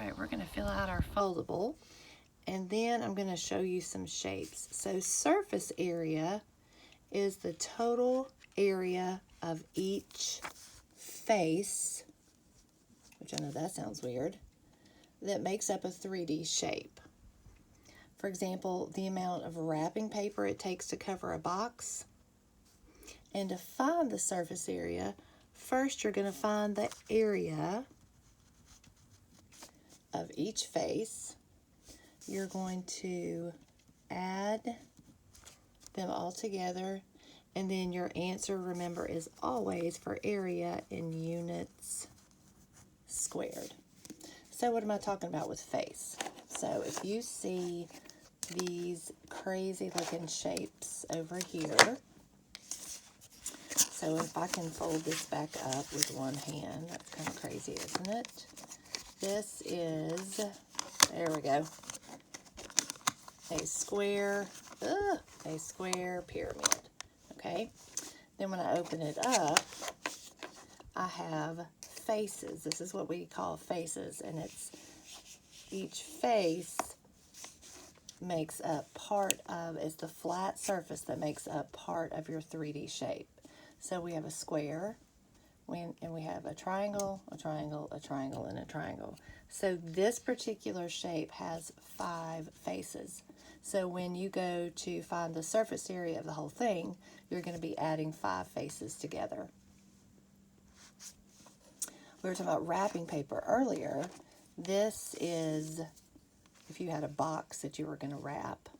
right, we're going to fill out our foldable, and then I'm going to show you some shapes. So surface area is the total area of each face, which I know that sounds weird, that makes up a 3D shape. For example, the amount of wrapping paper it takes to cover a box. And to find the surface area, first you're going to find the area of each face. You're going to add them all together, and then your answer, remember, is always for area in units squared. So what am I talking about with face? So if you see these crazy looking shapes over here, so if I can fold this back up with one hand, that's kind of crazy, isn't it? This is, there we go, a square pyramid, okay? Then when I open it up, I have faces. This is what we call faces, and it's each face makes up part of, it's the flat surface that makes up part of your 3D shape. So we have a square, and we have a triangle, a triangle, a triangle, and a triangle. So this particular shape has 5 faces. So when you go to find the surface area of the whole thing, you're going to be adding 5 faces together. We were talking about wrapping paper earlier. This is, if you had a box that you were going to wrap,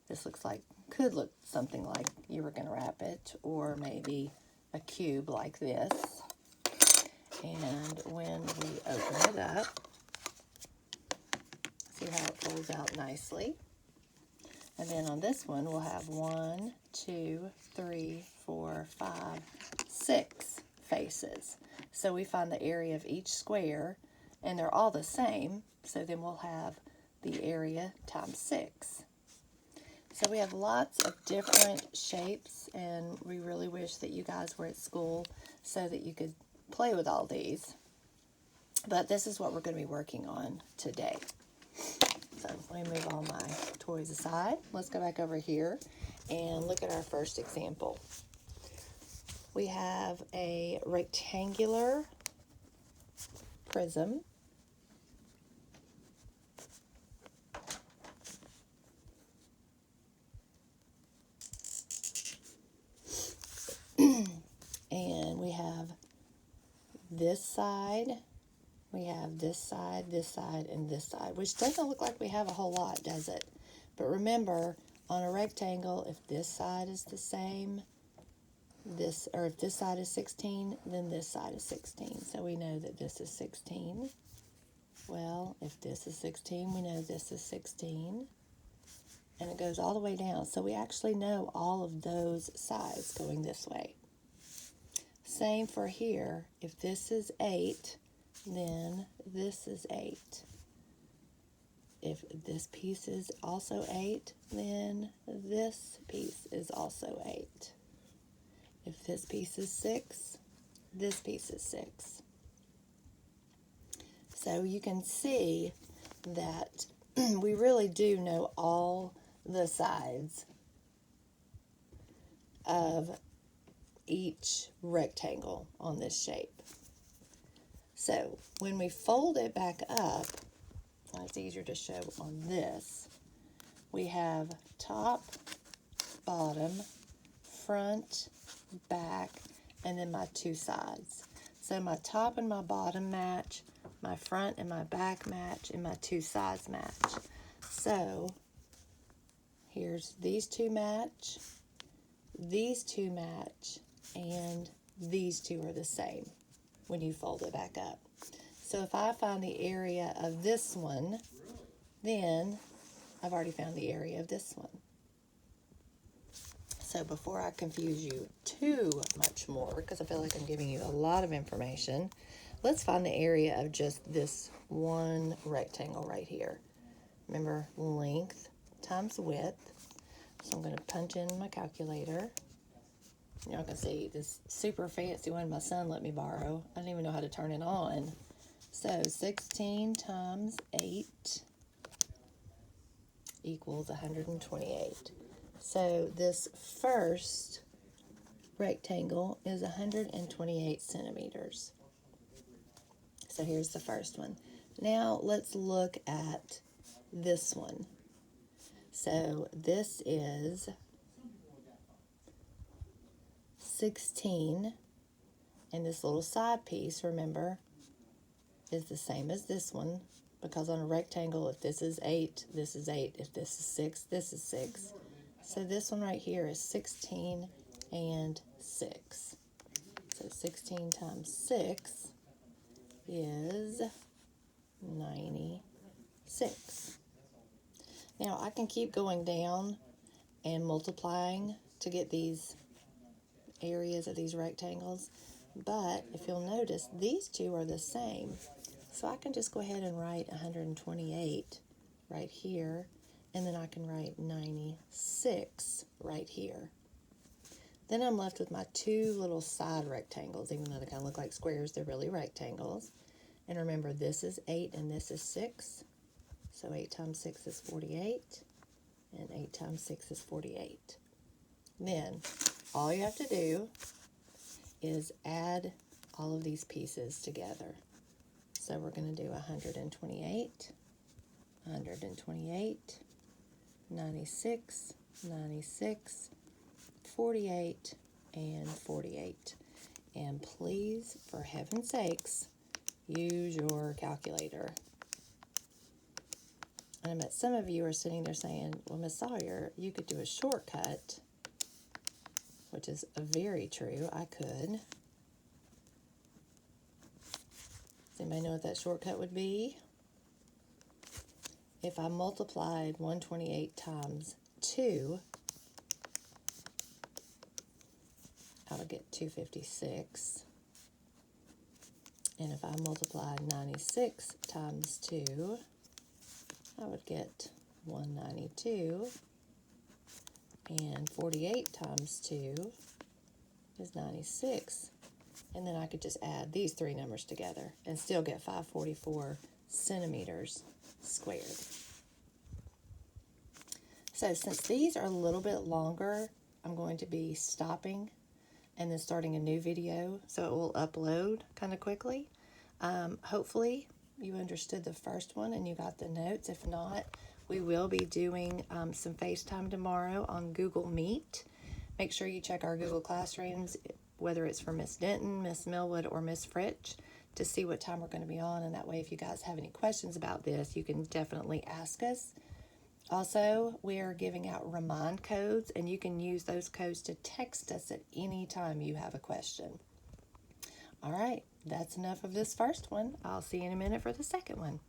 this looks like, could look something like you were going to wrap it, or maybe a cube like this. And when we open it up, see how it folds out nicely. And then on this one, we'll have 1, 2, 3, 4, 5, 6 faces. So we find the area of each square, and they're all the same. So then we'll have the area times 6. So we have lots of different shapes, and we really wish that you guys were at school so that you could play with all these. But this is what we're going to be working on today. So let me move all my toys aside. Let's go back over here and look at our first example. We have a rectangular prism. And we have this side, we have this side, and this side, which doesn't look like we have a whole lot, does it? But remember, on a rectangle, if this side is the same, if this side is 16, then this side is 16. So we know that this is 16. Well, if this is 16, we know this is 16. And it goes all the way down. So we actually know all of those sides going this way. Same for here. If this is 8, then this is 8. If this piece is also 8, then this piece is also 8. If this piece is 6, this piece is 6. So you can see that we really do know all the sides of each rectangle on this shape. So when we fold it back up, it's easier to show on this, we have top, bottom, front, back, and then my 2 sides. So my top and my bottom match, my front and my back match, and my 2 sides match. So here's these 2 match, these 2 match, and these 2 are the same when you fold it back up. So if I find the area of this one, then I've already found the area of this one. So before I confuse you too much more, because I feel like I'm giving you a lot of information, let's find the area of just this one rectangle right here. Remember, length times width. So I'm going to punch in my calculator. Y'all can see this super fancy one my son let me borrow. I don't even know how to turn it on. So 16 times 8 equals 128. So this first rectangle is 128 centimeters. So here's the first one. Now let's look at this one. So this is 16, and this little side piece, remember, is the same as this one, because on a rectangle, if this is 8, this is 8. If this is 6, this is 6. So this one right here is 16 and 6. So 16 times 6 is 96. Now I can keep going down and multiplying to get these areas of these rectangles, but if you'll notice, these two are the same. So I can just go ahead and write 128 right here, and then I can write 96 right here. Then I'm left with my two little side rectangles. Even though they kind of look like squares, they're really rectangles. And remember, this is 8 and this is 6. So 8 times 6 is 48, and 8 times 6 is 48. Then all you have to do is add all of these pieces together. So we're going to do 128, 128, 96, 96, 48, and 48. And please, for heaven's sakes, use your calculator. And I bet some of you are sitting there saying, well, Miss Sawyer, you could do a shortcut, which is very true. I could. Does anybody know what that shortcut would be? If I multiplied 128 times 2, I would get 256. And if I multiplied 96 times 2, I would get 192. And 48 times 2 is 96. And then I could just add these three numbers together and still get 544 centimeters squared. So since these are a little bit longer, I'm going to be stopping and then starting a new video so it will upload kind of quickly. Hopefully you understood the first one and you got the notes. If not, we will be doing some FaceTime tomorrow on Google Meet. Make sure you check our Google Classrooms, whether it's for Miss Denton, Miss Millwood, or Miss Fritch, to see what time we're going to be on. And that way, if you guys have any questions about this, you can definitely ask us. Also, we are giving out remind codes, and you can use those codes to text us at any time you have a question. All right, that's enough of this first one. I'll see you in a minute for the second one.